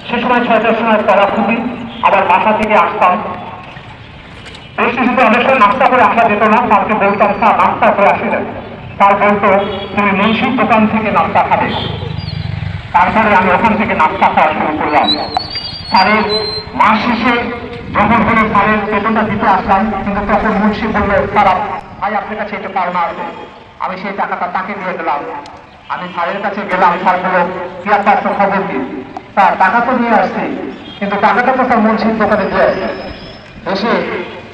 সে সময় 6টার সময় তারা খুবই আবার বাসা থেকে আসতাম। বেশি অনেক সময় নাস্তা করে আসা যেত না, তাকে বলতাম স্যার নাস্তা করে আসিলেন, তার বলতো তুমি মুন্সির দোকান থেকে নাস্তা খাবে। তারপরে আমি ওখান থেকে নাস্তা খাওয়া শুরু করলাম। স্যারের মাস শেষে যখন হলো স্যারের বেতনটা দিতে আসলাম, কিন্তু তখন মুন্সি বললো স্যার ভাই আপনার কাছে এটা পাওনা আছে। আমি সেই টাকাটা তাকে দিয়ে দিলাম। আমি স্যারের কাছে গেলাম, স্যার বলল কি আপনার খবর কি? স্যার টাকা তো নিয়ে আসছি, কিন্তু টাকাটা তো স্যার মুন্সির দোকানে দিয়ে এসে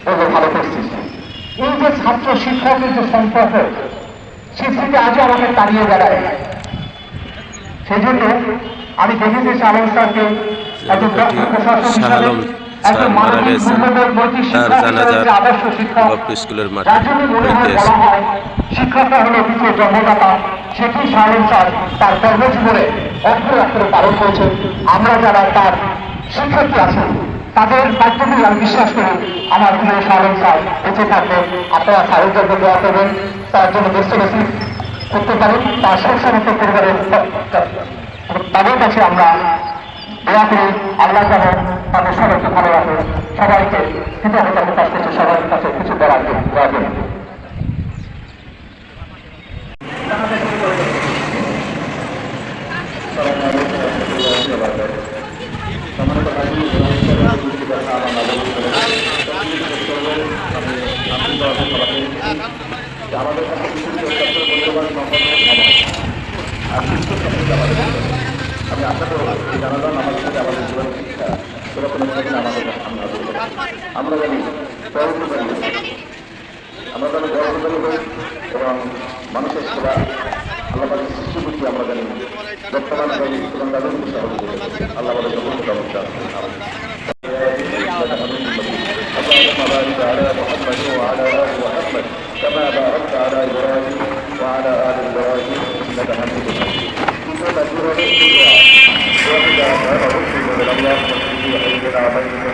বললো ভালো করছিস। এই যে ছাত্র শিক্ষকের যে সম্পর্ক, সে থেকে আজও আমাকে তাড়িয়ে বেড়ায়। সেই জন্য আমি দেখেছি শাহরুখ স্যারকে একজন দক্ষ প্রশাসক হিসাবে, একজন মানবিক মূল্যবোধ নৈতিক শিক্ষক হিসাবে যে আদর্শ শিক্ষক, যার জন্য মনে হয় বলা হয় শিক্ষকরা হলো দ্বিতীয় জন্মদাতা। সেটি শাহরুখ স্যার তার কর্মজীবনে অক্ষরে অক্ষরে পালন করেছেন। আমরা যারা তার শিক্ষার্থী আছেন তাদের বাধ্যতাই আমি বিশ্বাস করি আমার প্রিয় শাহরুখ স্যার বেঁচে থাকবেন। আপনারা শাহরুখ জন্য দোয়া করবেন, তার জন্য বেশি বেশি করতে পারেন, তার সবসমস্ত পরিবারের তাদের কাছে আমরা দোয়া করি আল্লাহ যেন তাদের সবাইকে ভালো রাখে, সবাইকে কিন্তু আমি তাদের কাছ থেকে সবার কাছে কিছু দোয়া করি। আমাদের কাছে আমি আশা করব এই জানালাম আমাদের সাথে আমাদের জীবন শিক্ষা সেরকম আমাদের আমরা জানি গর্বকারী, আমরা জানি গর্বকারী হই এবং মানুষের সেবা আল্লাহবাদের সৃষ্টি করছি। আমরা জানি বর্তমান এবং তাদের আল্লাহ ব্যবস্থা كما باركت على ابراهيم وعلى ال ابراهيم انك حميد مجيد. واذا كان رسل من الله فاغفر حينا وميتنا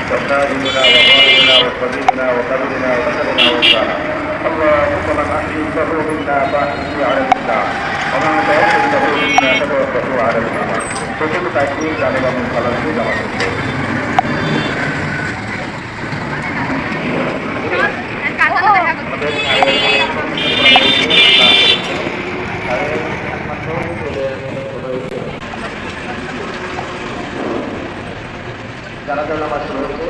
وخالدنا وغائبنا وصغيرنا وكبرنا وذكرنا وانثانا. اللهم من احييته منا فاحيه على الاسلام ومن توفيته منا فتوفه على الايمان. وكل تاكيد على من خلقه যারা যারা নামাজ শুরু হচ্ছে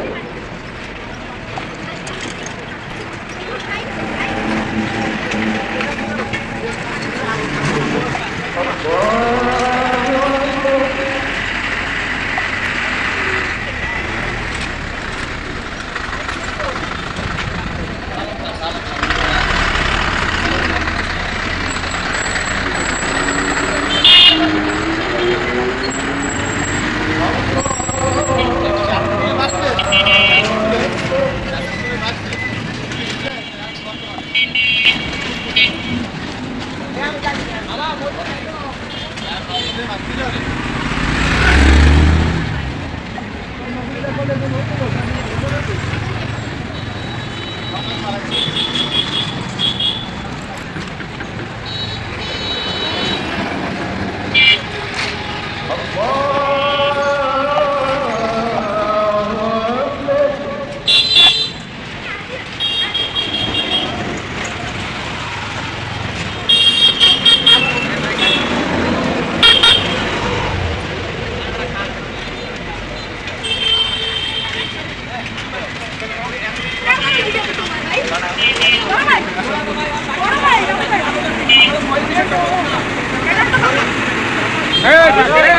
Hey,